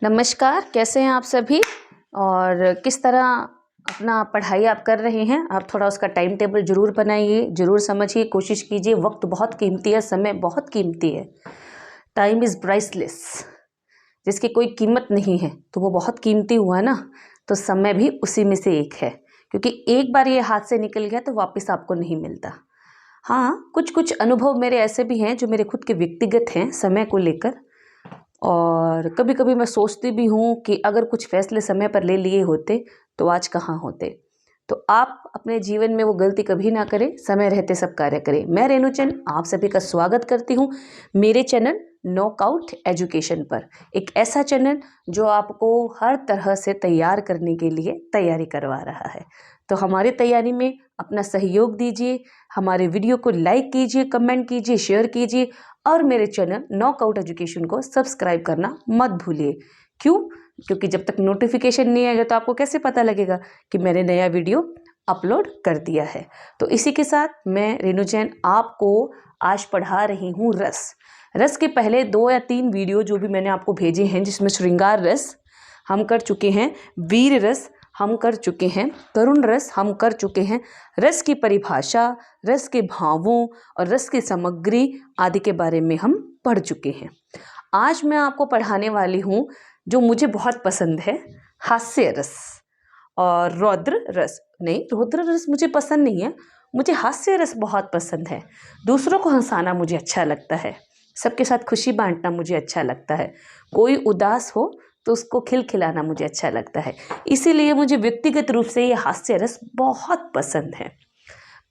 नमस्कार, कैसे हैं आप सभी और किस तरह अपना पढ़ाई आप कर रहे हैं। आप थोड़ा उसका टाइम टेबल ज़रूर बनाइए, ज़रूर समझिए, कोशिश कीजिए। वक्त बहुत कीमती है, समय बहुत कीमती है। Time is priceless. जिसकी कोई कीमत नहीं है तो वो बहुत कीमती हुआ ना। तो समय भी उसी में से एक है, क्योंकि एक बार ये हाथ से निकल गया तो वापस आपको नहीं मिलता। हाँ, कुछ कुछ अनुभव मेरे ऐसे भी हैं जो मेरे खुद के व्यक्तिगत हैं समय को लेकर। और कभी कभी मैं सोचती भी हूँ कि अगर कुछ फैसले समय पर ले लिए होते तो आज कहाँ होते। तो आप अपने जीवन में वो गलती कभी ना करें, समय रहते सब कार्य करें। मैं रेणु चंद आप सभी का स्वागत करती हूँ मेरे चैनल नॉकआउट एजुकेशन पर। एक ऐसा चैनल जो आपको हर तरह से तैयार करने के लिए तैयारी करवा रहा है। तो हमारी तैयारी में अपना सहयोग दीजिए, हमारे वीडियो को लाइक कीजिए, कमेंट कीजिए, शेयर कीजिए और मेरे चैनल नॉकआउट एजुकेशन को सब्सक्राइब करना मत भूलिए। क्यों? क्योंकि जब तक नोटिफिकेशन नहीं आएगा तो आपको कैसे पता लगेगा कि मैंने नया वीडियो अपलोड कर दिया है। तो इसी के साथ मैं रेणु जैन आपको आज पढ़ा रही हूँ रस के पहले 2 या 3 वीडियो जो भी मैंने आपको भेजे हैं, जिसमें श्रृंगार रस हम कर चुके हैं, वीर रस हम कर चुके हैं, करुण रस हम कर चुके हैं, रस की परिभाषा, रस के भावों और रस की सामग्री आदि के बारे में हम पढ़ चुके हैं। आज मैं आपको पढ़ाने वाली हूँ जो मुझे बहुत पसंद है, हास्य रस और रौद्र रस। नहीं, रौद्र रस मुझे पसंद नहीं है, मुझे हास्य रस बहुत पसंद है। दूसरों को हंसाना मुझे अच्छा लगता है, सबके साथ खुशी बांटना मुझे अच्छा लगता है। कोई उदास हो तो उसको खिलखिलाना मुझे अच्छा लगता है। इसीलिए मुझे व्यक्तिगत रूप से ये हास्य रस बहुत पसंद है।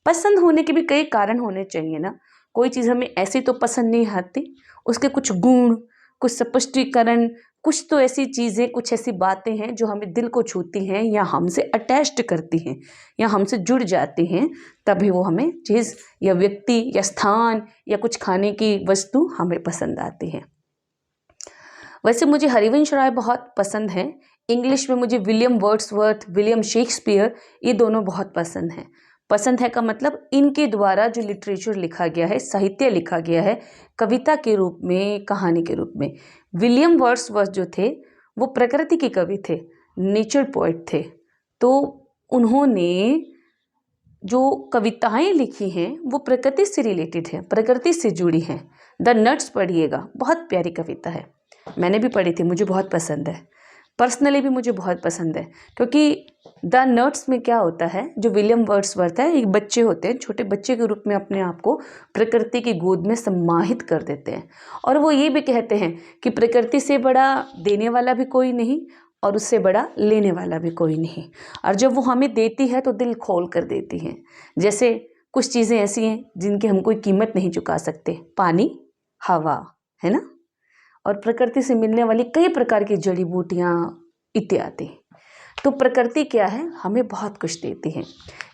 पसंद होने के भी कई कारण होने चाहिए ना। कोई चीज़ हमें ऐसी तो पसंद नहीं आती, उसके कुछ गुण, कुछ स्पष्टीकरण, कुछ तो ऐसी चीज़ें, कुछ ऐसी बातें हैं जो हमें दिल को छूती हैं या हमसे अटैच्ड करती हैं या हमसे जुड़ जाती हैं। तभी वो हमें चीज़ या व्यक्ति या स्थान या कुछ खाने की वस्तु हमें पसंद आती है। वैसे मुझे हरिवंश राय बहुत पसंद हैं। इंग्लिश में मुझे विलियम वर्ड्सवर्थ, विलियम शेक्सपियर, ये दोनों बहुत पसंद हैं। पसंद है का मतलब इनके द्वारा जो लिटरेचर लिखा गया है, साहित्य लिखा गया है, कविता के रूप में, कहानी के रूप में। विलियम वर्ड्सवर्थ जो थे वो प्रकृति के कवि थे, नेचर पोएट थे। तो उन्होंने जो कविताएं लिखी हैं वो प्रकृति से रिलेटेड है, प्रकृति से जुड़ी हैं। द नट्स पढ़िएगा, बहुत प्यारी कविता है, मैंने भी पढ़ी थी, मुझे बहुत पसंद है। पर्सनली भी मुझे बहुत पसंद है, क्योंकि द नट्स में क्या होता है, जो विलियम वर्ड्सवर्थ है, एक बच्चे होते हैं, छोटे बच्चे के रूप में अपने आप को प्रकृति की गोद में सम्माहित कर देते हैं। और वो ये भी कहते हैं कि प्रकृति से बड़ा देने वाला भी कोई नहीं और उससे बड़ा लेने वाला भी कोई नहीं। और जब वो हमें देती है तो दिल खोल कर देती है। जैसे कुछ चीज़ें ऐसी हैं जिनकी हम कोई कीमत नहीं चुका सकते, पानी, हवा, है ना, और प्रकृति से मिलने वाली कई प्रकार की जड़ी बूटियाँ इत्यादि। तो प्रकृति क्या है, हमें बहुत कुछ देती है।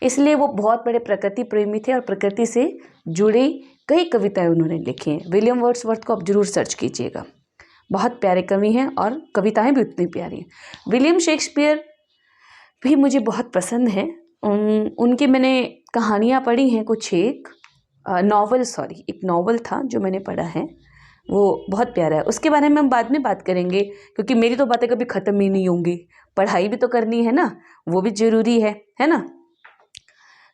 इसलिए वो बहुत बड़े प्रकृति प्रेमी थे और प्रकृति से जुड़ी कई कविताएं उन्होंने लिखी हैं। विलियम वर्ड्सवर्थ को आप जरूर सर्च कीजिएगा, बहुत प्यारे कवि हैं और कविताएं भी उतनी प्यारी हैं। विलियम शेक्सपियर भी मुझे बहुत पसंद हैं। उनकी मैंने कहानियाँ पढ़ी हैं कुछ, एक नॉवल था जो मैंने पढ़ा है, वो बहुत प्यारा है। उसके बारे में हम बाद में बात करेंगे, क्योंकि मेरी तो बातें कभी ख़त्म ही नहीं होंगी। पढ़ाई भी तो करनी है ना, वो भी ज़रूरी है ना।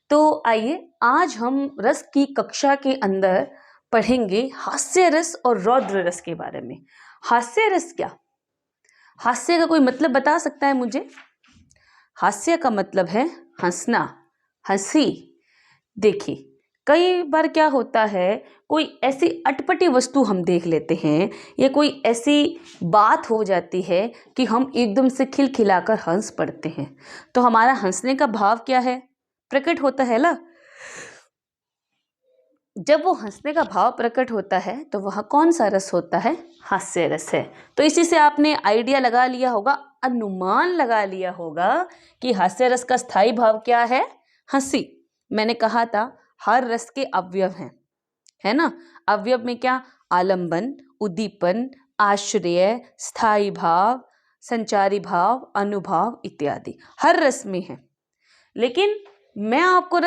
तो आइए आज हम रस की कक्षा के अंदर पढ़ेंगे हास्य रस और रौद्र रस के बारे में। हास्य रस क्या, हास्य का कोई मतलब बता सकता है मुझे? हास्य का मतलब है हंसना, हंसी। देखिए, कई बार क्या होता है, कोई ऐसी अटपटी वस्तु हम देख लेते हैं या कोई ऐसी बात हो जाती है कि हम एकदम से खिलखिलाकर हंस पड़ते हैं। तो हमारा हंसने का भाव क्या है, प्रकट होता है ना। जब वो हंसने का भाव प्रकट होता है तो वह कौन सा रस होता है, हास्य रस है। तो इसी से आपने आइडिया लगा लिया होगा, अनुमान लगा लिया होगा कि हास्य रस का स्थायी भाव क्या है, हंसी। मैंने कहा था हर रस के अवयव हैं, है ना। अवयव में क्या, आलंबन, उद्दीपन, आश्रय, स्थायी भाव, संचारी भाव, अनुभाव इत्यादि हर रस में है। लेकिन मैं आपको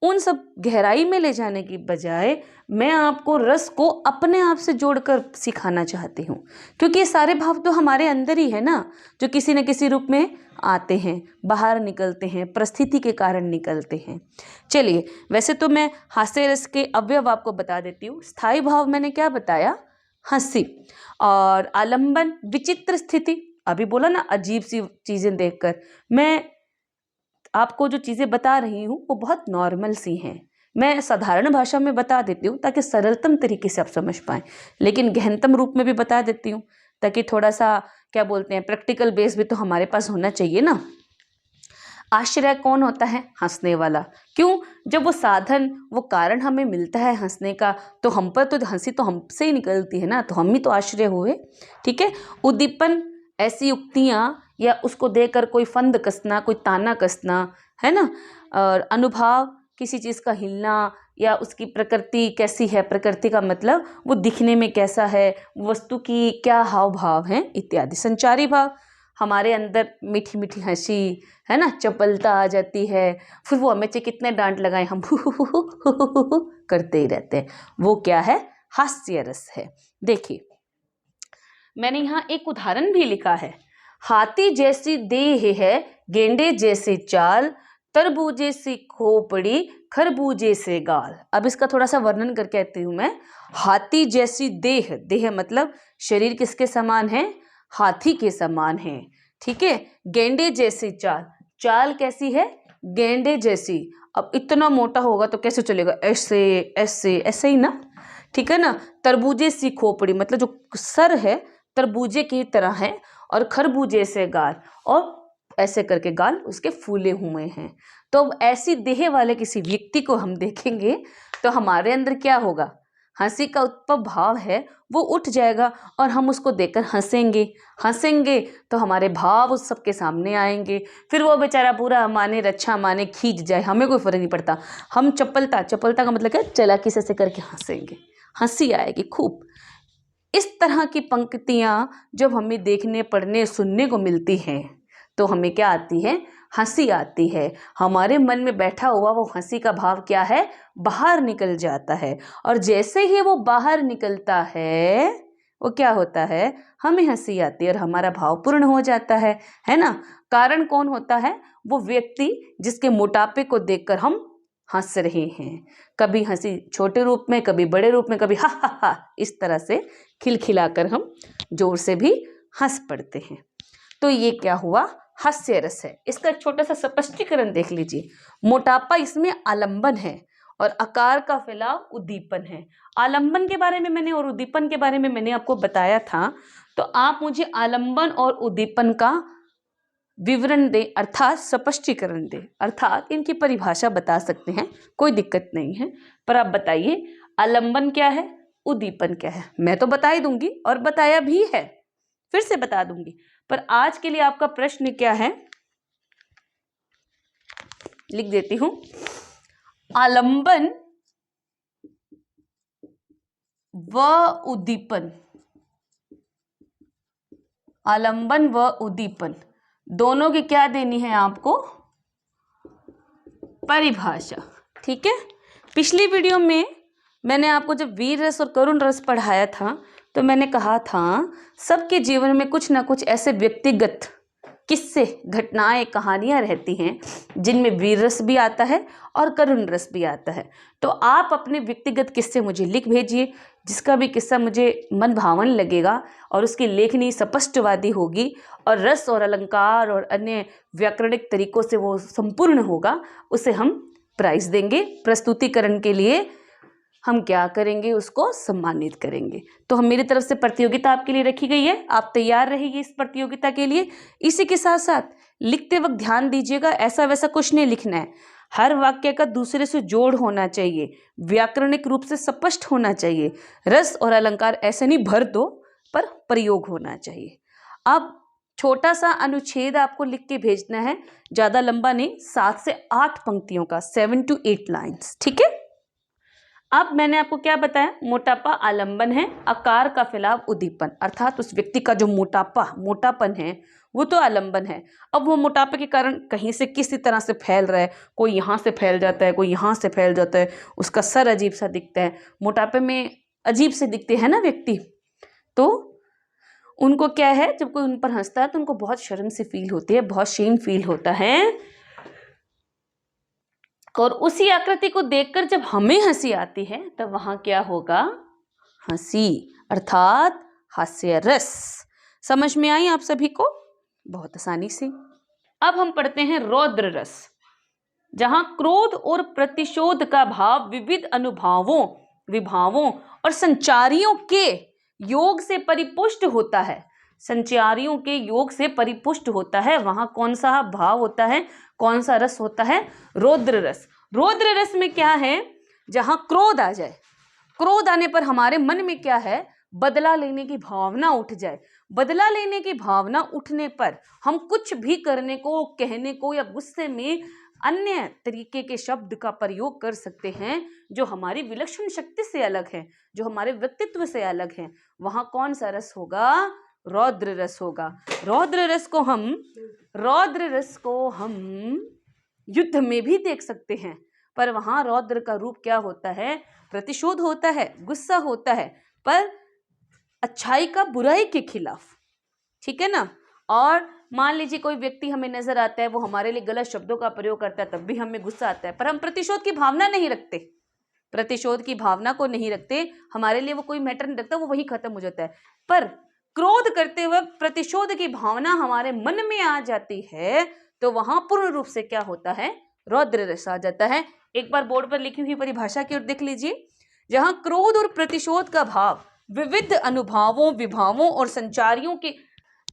उन सब गहराई में ले जाने की बजाय मैं आपको रस को अपने आप से जोड़कर सिखाना चाहती हूँ, क्योंकि ये सारे भाव तो हमारे अंदर ही है ना, जो किसी न किसी रूप में आते हैं, बाहर निकलते हैं, परिस्थिति के कारण निकलते हैं। चलिए, वैसे तो मैं हास्य रस के अवयव आपको बता देती हूँ। स्थायी भाव मैंने क्या बताया, हंसी, और आलंबन विचित्र स्थिति, अभी बोला ना अजीब सी चीजें देखकर। मैं आपको जो चीजें बता रही हूँ वो बहुत नॉर्मल सी हैं, मैं साधारण भाषा में बता देती हूँ ताकि सरलतम तरीके से आप समझ पाएं, लेकिन गहनतम रूप में भी बता देती हूँ ताकि थोड़ा सा क्या बोलते हैं प्रैक्टिकल बेस भी तो हमारे पास होना चाहिए ना। आश्रय कौन होता है, हंसने वाला। क्यों, जब वो साधन वो कारण हमें मिलता है हंसने का, तो हम पर तो हंसी तो हमसे ही निकलती है ना, तो हम ही तो आश्रय हुए। ठीक है। उद्दीपन, ऐसी उक्तियां या उसको देकर कोई फंद कसना, कोई ताना कसना, है ना। और अनुभाव, किसी चीज का हिलना या उसकी प्रकृति कैसी है, प्रकृति का मतलब वो दिखने में कैसा है, वस्तु की क्या हाव भाव है इत्यादि। संचारी भाव, हमारे अंदर मीठी मीठी हंसी, है ना, चपलता आ जाती है, फिर वो हमें चाहे कितने डांट लगाए हम करते ही रहते हैं, वो क्या है, हास्य रस है। देखिए, मैंने यहाँ एक उदाहरण भी लिखा है, हाथी जैसी देह है, गेंडे जैसी चाल, तरबूजे सी खोपड़ी, खरबूजे से गाल। अब इसका थोड़ा सा वर्णन करके कहती हूँ मैं। हाथी जैसी देह, देह मतलब शरीर किसके समान है, हाथी के समान है। ठीक है। गेंडे जैसी चाल, चाल कैसी है, गेंडे जैसी। अब इतना मोटा होगा तो कैसे चलेगा, ऐसे ऐसे ऐसे ही ना, ठीक है ना। तरबूजे सी खोपड़ी मतलब जो सर है तरबूजे की तरह है, और खरबूजे से गाल, और ऐसे करके गाल उसके फूले हुए हैं। तो अब ऐसी देह वाले किसी व्यक्ति को हम देखेंगे तो हमारे अंदर क्या होगा, हंसी का उत्पन्न भाव है वो उठ जाएगा, और हम उसको देखकर हंसेंगे। हंसेंगे तो हमारे भाव उस सबके सामने आएंगे, फिर वो बेचारा बुरा माने रच्छा माने खींच जाए, हमें कोई फर्क नहीं पड़ता। हम चपलता, चपलता का मतलब क्या, चालाकी से करके हंसेंगे, हंसी आएगी खूब। इस तरह की पंक्तियां जब हमें देखने, पढ़ने, सुनने को मिलती हैं तो हमें क्या आती है, हंसी आती है। हमारे मन में बैठा हुआ वो हंसी का भाव क्या है, बाहर निकल जाता है, और जैसे ही वो बाहर निकलता है वो क्या होता है, हमें हंसी आती है और हमारा भाव पूर्ण हो जाता है ना। कारण कौन होता है, वो व्यक्ति जिसके मोटापे को देखकर हम हंस रहे हैं। कभी हंसी छोटे रूप में, कभी बड़े रूप में, कभी हा हा हा, इस तरह से खिलखिलाकर हम जोर से भी हंस पड़ते हैं। तो ये क्या हुआ, हास्य रस है। इसका एक छोटा सा स्पष्टीकरण देख लीजिए। मोटापा इसमें आलंबन है, और आकार का फैलाव उद्दीपन है। आलंबन के बारे में मैंने और उद्दीपन के बारे में मैंने आपको बताया था, तो आप मुझे आलंबन और उद्दीपन का विवरण दें, अर्थात स्पष्टीकरण दें, अर्थात इनकी परिभाषा बता सकते हैं, कोई दिक्कत नहीं है। पर आप बताइए आलंबन क्या है, उद्दीपन क्या है। मैं तो बता ही दूंगी और बताया भी है, फिर से बता दूंगी, पर आज के लिए आपका प्रश्न क्या है, लिख देती हूं। आलंबन व उद्दीपन, आलंबन व उद्दीपन दोनों की क्या देनी है आपको, परिभाषा। ठीक है। पिछली वीडियो में मैंने आपको जब वीर रस और करुण रस पढ़ाया था तो मैंने कहा था सबके जीवन में कुछ ना कुछ ऐसे व्यक्तिगत किस्से, घटनाएं, कहानियां रहती हैं जिनमें वीर रस भी आता है और करुण रस भी आता है। तो आप अपने व्यक्तिगत किस्से मुझे लिख भेजिए, जिसका भी किस्सा मुझे मन भावन लगेगा और उसकी लेखनी स्पष्टवादी होगी और रस और अलंकार और अन्य व्याकरणिक तरीकों से वो संपूर्ण होगा, उसे हम प्राइज देंगे। प्रस्तुतिकरण के लिए हम क्या करेंगे, उसको सम्मानित करेंगे। तो हम मेरी तरफ से प्रतियोगिता आपके लिए रखी गई है, आप तैयार रहिए इस प्रतियोगिता के लिए। इसी के साथ साथ लिखते वक्त ध्यान दीजिएगा, ऐसा वैसा कुछ नहीं लिखना है। हर वाक्य का दूसरे से जोड़ होना चाहिए, व्याकरणिक रूप से स्पष्ट होना चाहिए। रस और अलंकार ऐसे नहीं भर दो, पर प्रयोग होना चाहिए। अब छोटा सा अनुच्छेद आपको लिख के भेजना है, ज़्यादा लंबा नहीं, 7 से 8 पंक्तियों का, 7 to 8 लाइन्स। ठीक है। अब मैंने आपको क्या बताया, मोटापा आलंबन है, आकार का फैलाव उद्दीपन, अर्थात उस व्यक्ति का जो मोटापन है वो तो आलंबन है। अब वो मोटापे के कारण कहीं से किसी तरह से फैल रहा है, कोई यहाँ से फैल जाता है, कोई यहाँ से फैल जाता है, उसका सर अजीब सा दिखता है, मोटापे में अजीब से दिखते हैं ना व्यक्ति, तो उनको क्या है, जब कोई उन पर हंसता है तो उनको बहुत शर्म सी फील होती है, बहुत शेम फील होता है। और उसी आकृति को देखकर जब हमें हंसी आती है तब वहां क्या होगा, हंसी, अर्थात हास्य रस। समझ में आई आप सभी को, बहुत आसानी से। अब हम पढ़ते हैं रौद्र रस, जहां क्रोध और प्रतिशोध का भाव विविध अनुभवों, विभावों और संचारियों के योग से परिपुष्ट होता है। संचारियों के योग से परिपुष्ट होता है, वहां कौन सा भाव होता है, कौन सा रस होता है, रौद्र रस। रौद्र रस में क्या है, जहां क्रोध आ जाए, क्रोध आने पर हमारे मन में क्या है, बदला लेने की भावना उठ जाए। बदला लेने की भावना उठने पर हम कुछ भी करने को, कहने को या गुस्से में अन्य तरीके के शब्द का प्रयोग कर सकते हैं जो हमारी विलक्षण शक्ति से अलग है, जो हमारे व्यक्तित्व से अलग है। वहां कौन सा रस होगा, रौद्र रस होगा। रौद्र रस को हम युद्ध में भी देख सकते हैं, पर वहां रौद्र का रूप क्या होता है, प्रतिशोध होता है, गुस्सा होता है, पर अच्छाई का बुराई के खिलाफ, ठीक है ना। और मान लीजिए कोई व्यक्ति हमें नजर आता है, वो हमारे लिए गलत शब्दों का प्रयोग करता है, तब भी हमें गुस्सा आता है, पर हम प्रतिशोध की भावना नहीं रखते, प्रतिशोध की भावना को नहीं रखते, हमारे लिए वो कोई मैटर नहीं रखता, वो वही खत्म हो जाता है। पर क्रोध करते हुए प्रतिशोध की भावना हमारे मन में आ जाती है तो वहां पूर्ण रूप से क्या होता है, रौद्र रस आ जाता है। एक बार बोर्ड पर लिखी हुई परिभाषा की ओर देख लीजिए, जहां क्रोध और प्रतिशोध का भाव विविध अनुभवों, विभावों और संचारियों के,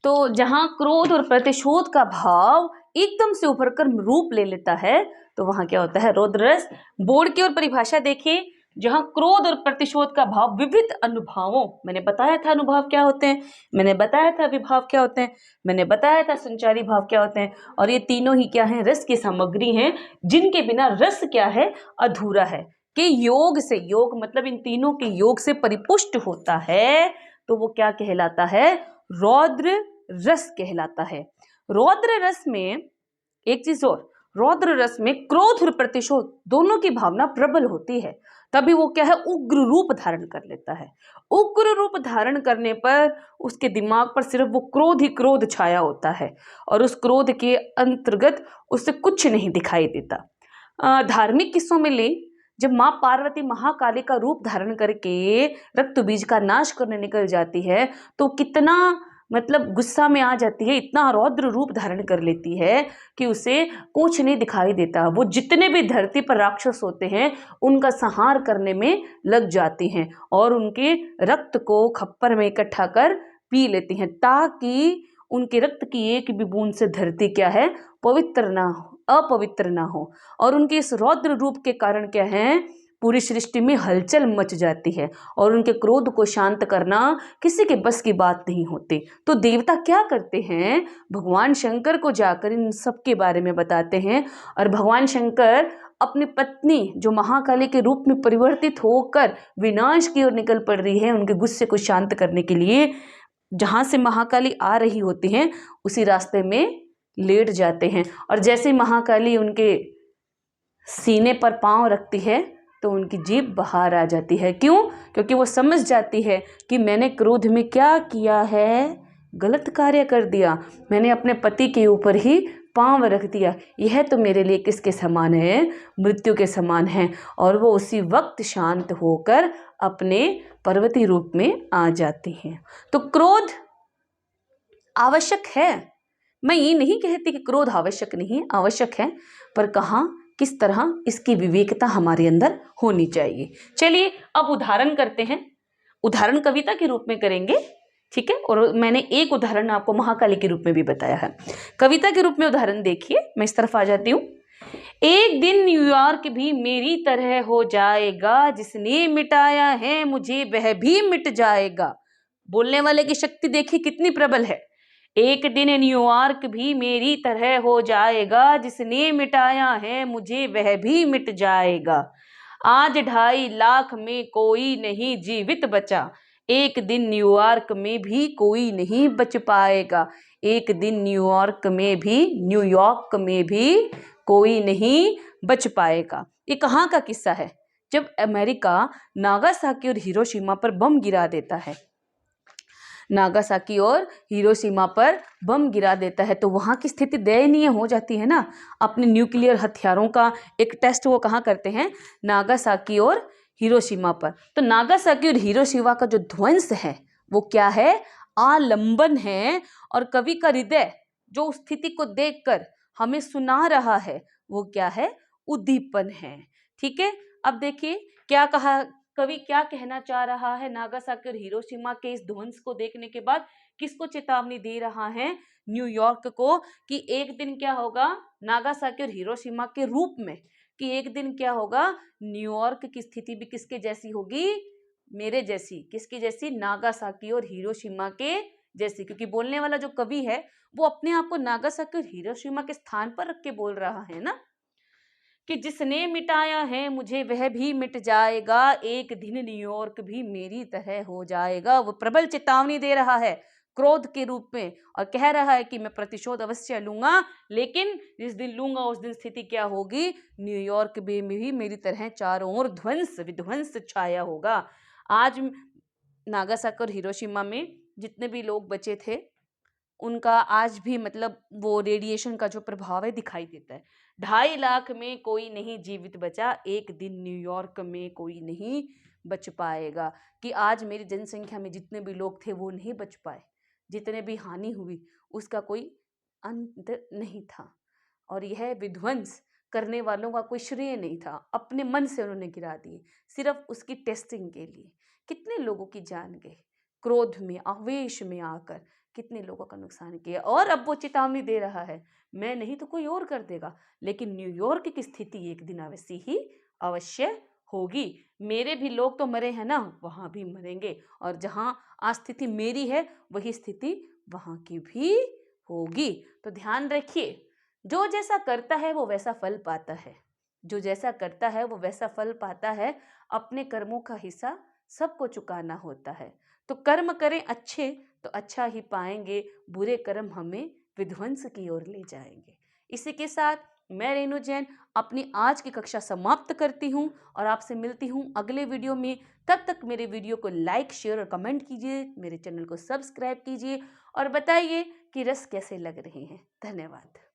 तो जहां क्रोध और प्रतिशोध का भाव एकदम से उभर कर रूप ले लेता है तो वहां क्या होता है, रौद्र रस। बोर्ड की ओर परिभाषा देखिए, जहां क्रोध और प्रतिशोध का भाव विविध अनुभवों, मैंने बताया था अनुभव क्या होते हैं, मैंने बताया था विभाव क्या होते हैं, मैंने बताया था संचारी भाव क्या होते हैं, और ये तीनों ही क्या हैं, रस की सामग्री हैं, जिनके बिना रस क्या है, अधूरा है। कि योग से, योग मतलब इन तीनों के योग से परिपुष्ट होता है तो वो क्या कहलाता है, रौद्र रस कहलाता है। रौद्र रस में एक चीज और, रौद्र रस में क्रोध और प्रतिशोध दोनों की भावना प्रबल होती है, तभी वो क्या है, उग्र रूप धारण कर लेता है। उग्र रूप धारण करने पर उसके दिमाग पर सिर्फ वो क्रोध ही क्रोध छाया होता है और उस क्रोध के अंतर्गत उससे कुछ नहीं दिखाई देता। धार्मिक किस्सों में ले, जब माँ पार्वती महाकाली का रूप धारण करके रक्त बीज का नाश करने निकल जाती है तो कितना मतलब गुस्सा में आ जाती है, इतना रौद्र रूप धारण कर लेती है कि उसे कुछ नहीं दिखाई देता। वो जितने भी धरती पर राक्षस होते हैं उनका संहार करने में लग जाती हैं और उनके रक्त को खप्पर में इकट्ठा कर पी लेती हैं, ताकि उनके रक्त की एक भी बूंद से धरती क्या है, पवित्र ना हो, अपवित्र ना हो। और उनके इस रौद्र रूप के कारण क्या है, पूरी सृष्टि में हलचल मच जाती है और उनके क्रोध को शांत करना किसी के बस की बात नहीं होती। तो देवता क्या करते हैं, भगवान शंकर को जाकर इन सब के बारे में बताते हैं और भगवान शंकर अपनी पत्नी जो महाकाली के रूप में परिवर्तित होकर विनाश की ओर निकल पड़ रही है, उनके गुस्से को शांत करने के लिए जहां से महाकाली आ रही होती हैं उसी रास्ते में लेट जाते हैं। और जैसे महाकाली उनके सीने पर पांव रखती है तो उनकी जीभ बाहर आ जाती है। क्यों? क्योंकि वो समझ जाती है कि मैंने क्रोध में क्या किया है, गलत कार्य कर दिया, मैंने अपने पति के ऊपर ही पांव रख दिया, यह तो मेरे लिए किसके समान है, मृत्यु के समान है। और वो उसी वक्त शांत होकर अपने पर्वती रूप में आ जाती हैं। तो क्रोध आवश्यक है, मैं ये नहीं कहती कि क्रोध आवश्यक नहीं है, आवश्यक है, पर कहाँ किस तरह इसकी विवेकता हमारे अंदर होनी चाहिए। चलिए अब उदाहरण करते हैं, उदाहरण कविता के रूप में करेंगे, ठीक है। और मैंने एक उदाहरण आपको महाकाली के रूप में भी बताया है, कविता के रूप में उदाहरण देखिए। मैं इस तरफ आ जाती हूँ। एक दिन न्यूयॉर्क भी मेरी तरह हो जाएगा, जिसने मिटाया है मुझे वह भी मिट जाएगा। बोलने वाले की शक्ति देखिए कितनी प्रबल है। एक दिन न्यूयॉर्क भी मेरी तरह हो जाएगा, जिसने मिटाया है मुझे वह भी मिट जाएगा। आज 2.5 लाख में कोई नहीं जीवित बचा, एक दिन न्यूयॉर्क में भी कोई नहीं बच पाएगा, एक दिन न्यूयॉर्क में भी कोई नहीं बच पाएगा। ये कहाँ का किस्सा है? जब अमेरिका नागासाकी और हिरोशिमा पर बम गिरा देता है, नागासाकी और हिरोशिमा पर बम गिरा देता है, तो वहाँ की स्थिति दयनीय हो जाती है ना। अपने न्यूक्लियर हथियारों का एक टेस्ट वो कहाँ करते हैं? नागासाकी और हिरोशिमा पर। तो नागासाकी और हिरोशिमा का जो ध्वंस है वो क्या है? आलंबन है। और कवि का हृदय जो उस स्थिति को देखकर हमें सुना रहा है वो क्या है? उद्दीपन है। ठीक है, अब देखिए क्या कहा कवि, क्या कहना चाह रहा है? नागासाकी और हिरोशिमा के इस ध्वंस को देखने के बाद किसको चेतावनी दे रहा है? न्यूयॉर्क को, कि एक दिन क्या होगा नागासाकी और हिरोशिमा के रूप में, कि एक दिन क्या होगा न्यूयॉर्क की स्थिति भी किसके जैसी होगी? मेरे जैसी। किसकी जैसी? नागासाकी और हिरोशिमा के जैसी। क्योंकि बोलने वाला जो कवि है वो अपने आप को नागासाकी और हिरोशिमा के स्थान पर रख के बोल रहा है ना, कि जिसने मिटाया है मुझे वह भी मिट जाएगा, एक दिन न्यूयॉर्क भी मेरी तरह हो जाएगा। वो प्रबल चेतावनी दे रहा है क्रोध के रूप में और कह रहा है कि मैं प्रतिशोध अवश्य लूंगा, लेकिन जिस दिन लूंगा उस दिन स्थिति क्या होगी? न्यूयॉर्क में भी मेरी तरह चारों ओर ध्वंस विध्वंस छाया होगा। आज नागासाकी और हिरोशिमा में जितने भी लोग बचे थे उनका आज भी मतलब वो रेडिएशन का जो प्रभाव है दिखाई देता है। 2.5 लाख में कोई नहीं जीवित बचा, एक दिन न्यूयॉर्क में कोई नहीं बच पाएगा। कि आज मेरी जनसंख्या में जितने भी लोग थे वो नहीं बच पाए, जितने भी हानि हुई उसका कोई अंत नहीं था। और यह विध्वंस करने वालों का कोई श्रेय नहीं था, अपने मन से उन्होंने गिरा दिए सिर्फ उसकी टेस्टिंग के लिए। कितने लोगों की जान गई क्रोध में, आवेश में आकर, कितने लोगों का नुकसान किया। और अब वो चेतावनी दे रहा है, मैं नहीं तो कोई और कर देगा, लेकिन न्यूयॉर्क की स्थिति एक दिन अवश्य होगी। मेरे भी लोग तो मरे हैं ना, वहां भी मरेंगे, और जहां आज स्थिति मेरी है वही स्थिति वहां की भी होगी। तो ध्यान रखिए, जो जैसा करता है वो वैसा फल पाता है, जो जैसा करता है वो वैसा फल पाता है। अपने कर्मों का हिस्सा सबको चुकाना होता है। तो कर्म करें अच्छे तो अच्छा ही पाएंगे, बुरे कर्म हमें विध्वंस की ओर ले जाएंगे। इसी के साथ मैं रेणु जैन अपनी आज की कक्षा समाप्त करती हूँ और आपसे मिलती हूँ अगले वीडियो में। तब तक मेरे वीडियो को लाइक, शेयर और कमेंट कीजिए, मेरे चैनल को सब्सक्राइब कीजिए और बताइए कि रस कैसे लग रहे हैं। धन्यवाद।